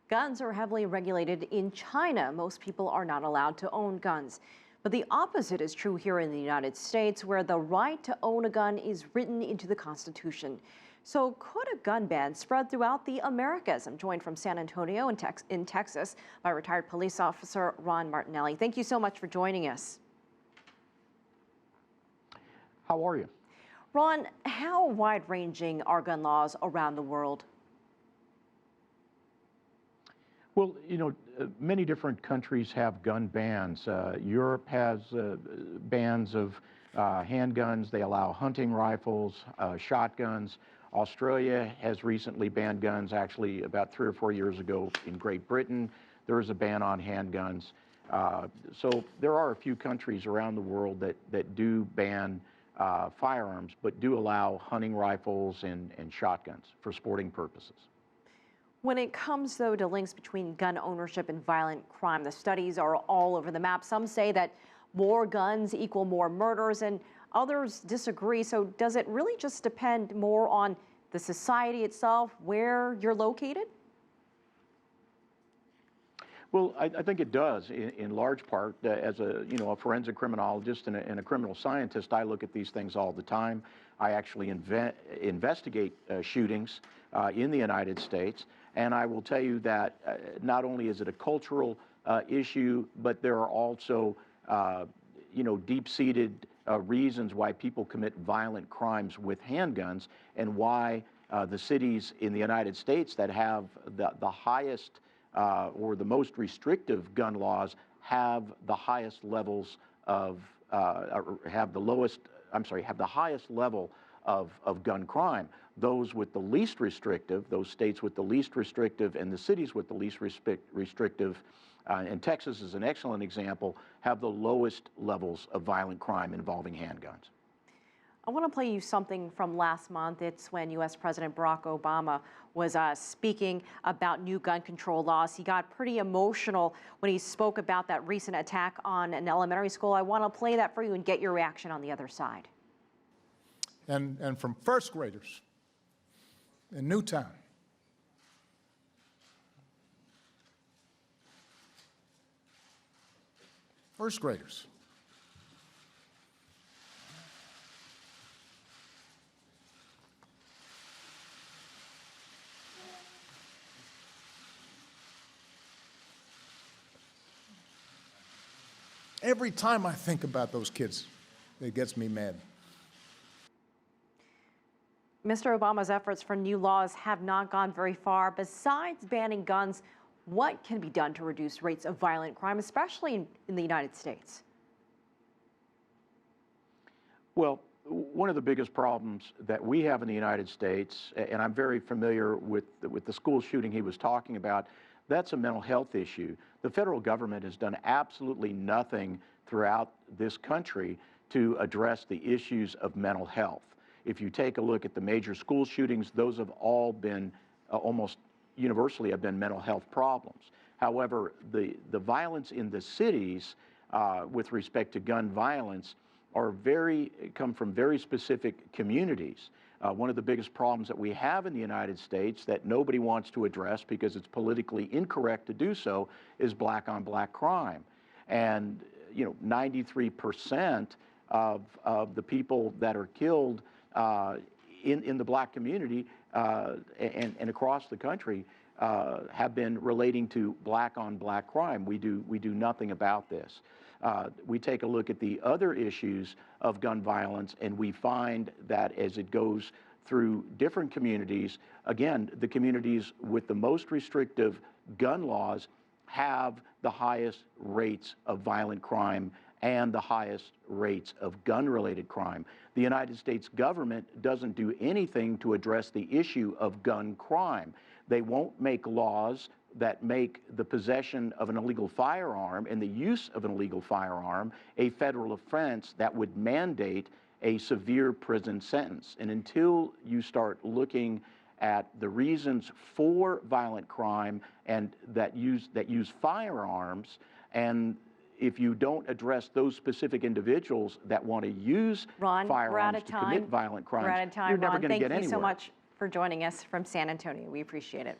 Guns are heavily regulated in China. Most people are not allowed to own guns. But the opposite is true here in the United States, where the right to own a gun is written into the Constitution. So could a gun ban spread throughout the Americas? I'm joined from San Antonio in Texas by retired police officer Ron Martinelli. Thank you so much for joining us. How are you? Ron, how wide-ranging are gun laws around the world? Well, many different countries have gun bans. Europe has bans of handguns. They allow hunting rifles, shotguns. Australia has recently banned guns. Actually, about 3 or 4 years ago in Great Britain, there is a ban on handguns. So there are a few countries around the world that do ban firearms, but do allow hunting rifles and shotguns for sporting purposes. When it comes, though, to links between gun ownership and violent crime, the studies are all over the map. Some say that more guns equal more murders, and others disagree. So does it really just depend more on the society itself, where you're located? Well, I think it does in large part. As a forensic criminologist and a criminal scientist, I look at these things all the time. I actually investigate shootings in the United States, and I will tell you that not only is it a cultural issue, but there are also deep-seated reasons why people commit violent crimes with handguns, and why the cities in the United States that have the highest or the most restrictive gun laws have the highest levels of, have the highest level of gun crime. Those with the least restrictive, those states with the least restrictive and the cities with the least restrictive, and Texas is an excellent example, have the lowest levels of violent crime involving handguns. I want to play you something from last month. It's when U.S. President Barack Obama was speaking about new gun control laws. He got pretty emotional when he spoke about that recent attack on an elementary school. I want to play that for you and get your reaction on the other side. And from first graders in Newtown. First graders. Every time I think about those kids, it gets me mad. Mr. Obama's efforts for new laws have not gone very far. Besides banning guns, what can be done to reduce rates of violent crime, especially in the United States? Well, one of the biggest problems that we have in the United States, and I'm very familiar with the school shooting he was talking about, that's a mental health issue. The federal government has done absolutely nothing throughout this country to address the issues of mental health. If you take a look at the major school shootings, those have all been, almost universally, have been mental health problems. However, the violence in the cities with respect to gun violence come from very specific communities. One of the biggest problems that we have in the United States that nobody wants to address because it's politically incorrect to do so is black-on-black crime. And 93% of the people that are killed in the black community and across the country have been relating to black-on-black crime. We do nothing about this. We take a look at the other issues of gun violence, and we find that as it goes through different communities, again, the communities with the most restrictive gun laws have the highest rates of violent crime and the highest rates of gun-related crime. The United States government doesn't do anything to address the issue of gun crime. They won't make laws that make the possession of an illegal firearm and the use of an illegal firearm a federal offense that would mandate a severe prison sentence. And until you start looking at the reasons for violent crime and that use firearms, and if you don't address those specific individuals that want to use firearms to commit violent crimes, you're never going to get anywhere. Thank you so much for joining us from San Antonio. We appreciate it.